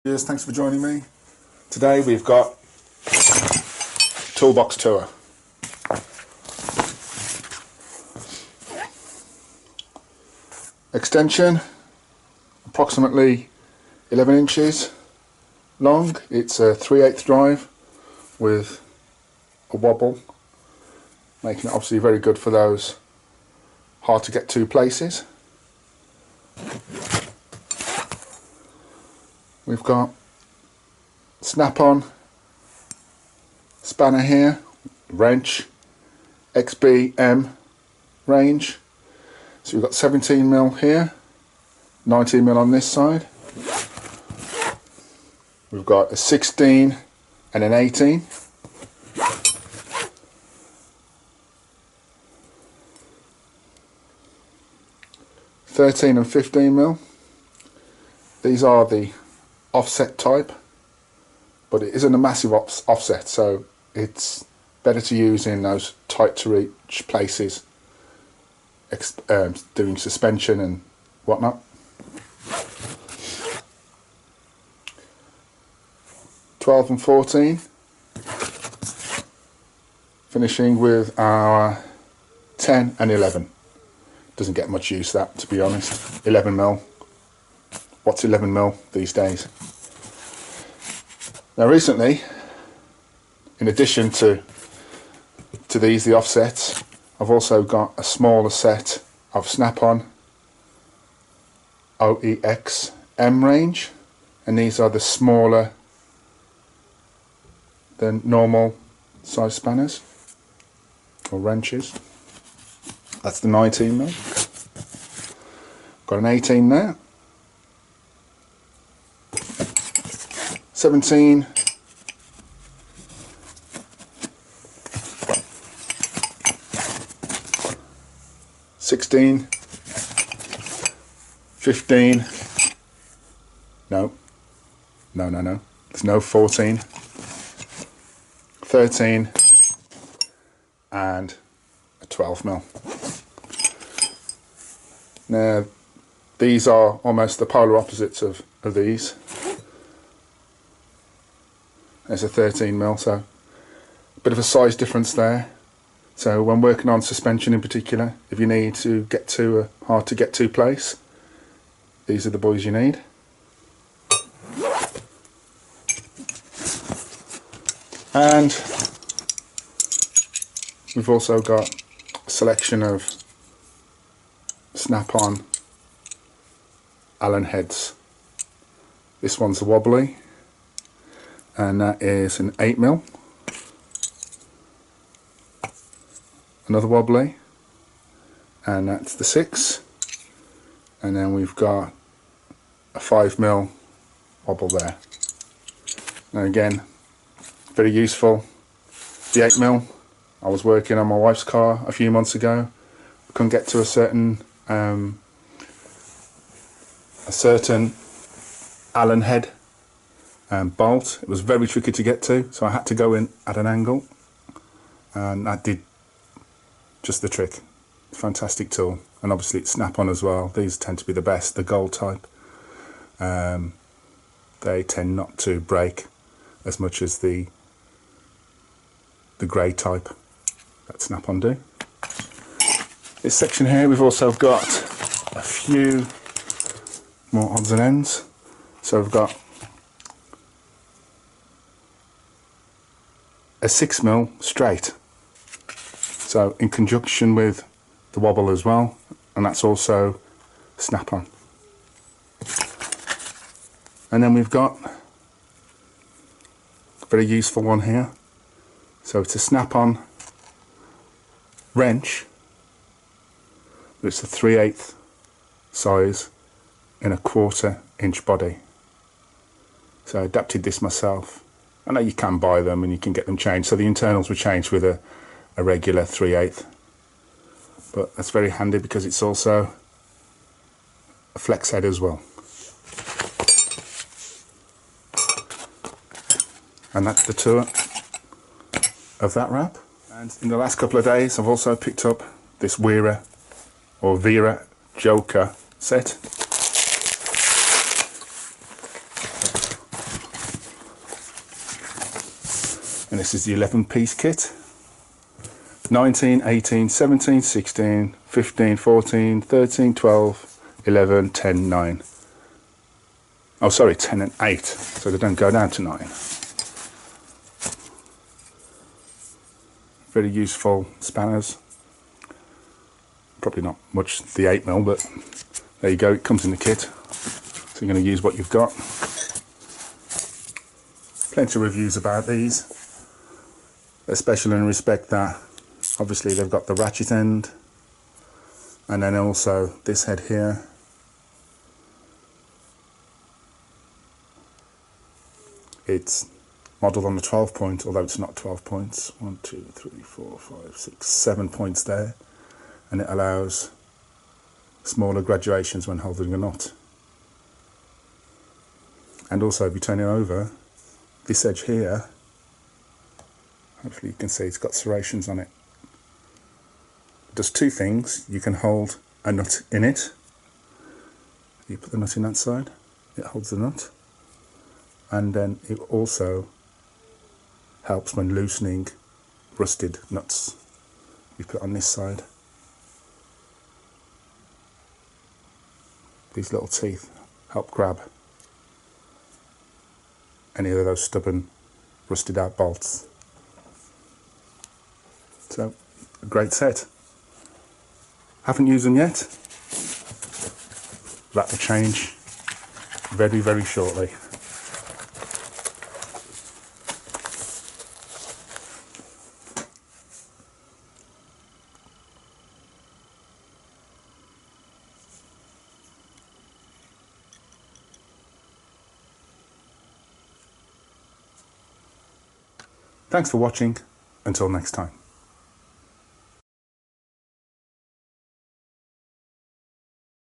Yes, thanks for joining me. Today we've got Toolbox Tour. Extension, approximately 11 inches long. It's a 3/8 drive with a wobble, making it obviously very good for those hard to get to places. We've got snap-on spanner here, wrench, XBM range. So we've got 17mm here, 19mm on this side. We've got a 16 and an 18. (13 and 15mm). These are the offset type, but it isn't a massive offset, so it's better to use in those tight to reach places, doing suspension and whatnot. 12 and 14, finishing with our 10 and 11. Doesn't get much use, that, to be honest. 11mm. What's 11mm these days? Now recently, in addition to these, the offsets, I've also got a smaller set of snap-on OEX-M range, and these are the smaller than normal size spanners or wrenches. That's the 19mm. Got an 18 there. 17. 16. 15. No. There's no 14. 13 and a 12mm. Now these are almost the polar opposites of these. There's a 13mm, so a bit of a size difference there. So when working on suspension in particular, if you need to get to a hard to get to place, these are the boys you need. And we've also got a selection of snap-on Allen heads. This one's a wobbly, and that is an 8mm. Another wobbly, and that's the 6. And then we've got a 5mm wobble there. Now again, very useful. The 8mm, I was working on my wife's car a few months ago. I couldn't get to a certain Allen head bolt. It was very tricky to get to, so I had to go in at an angle, and that did just the trick. Fantastic tool, and obviously it's snap-on as well. These tend to be the best, the gold type. They tend not to break as much as the grey type that snap-on do. This section here, we've also got a few more odds and ends. So we've got a 6mm straight, so in conjunction with the wobble as well, and that's also snap-on. And then we've got a very useful one here. So it's a snap-on wrench, but it's a 3/8 size in a 1/4 inch body. So I adapted this myself. I know you can buy them and you can get them changed, so the internals were changed with a regular 3/8, but that's very handy because it's also a flex head as well. And that's the tour of that wrap. And in the last couple of days I've also picked up this Vera Joker set. And this is the 11-piece kit. 19, 18, 17, 16, 15, 14, 13, 12, 11, 10, 9. Oh, sorry, 10 and 8, so they don't go down to 9. Very useful spanners. Probably not much the 8mm, but there you go, it comes in the kit. So you're going to use what you've got. Plenty of reviews about these. They're special in respect that obviously they've got the ratchet end, and then also this head here. It's modelled on the 12 point, although it's not 12 points. 1, 2, 3, 4, 5, 6, 7 points there, and it allows smaller graduations when holding a knot. And also, if you turn it over, this edge here, hopefully you can see it's got serrations on it. It does two things. You can hold a nut in it. You put the nut in that side, it holds the nut, and then it also helps when loosening rusted nuts. You put it on this side. These little teeth help grab any of those stubborn rusted out bolts. So, a great set. Haven't used them yet. That will change very, very shortly. Thanks for watching. Until next time.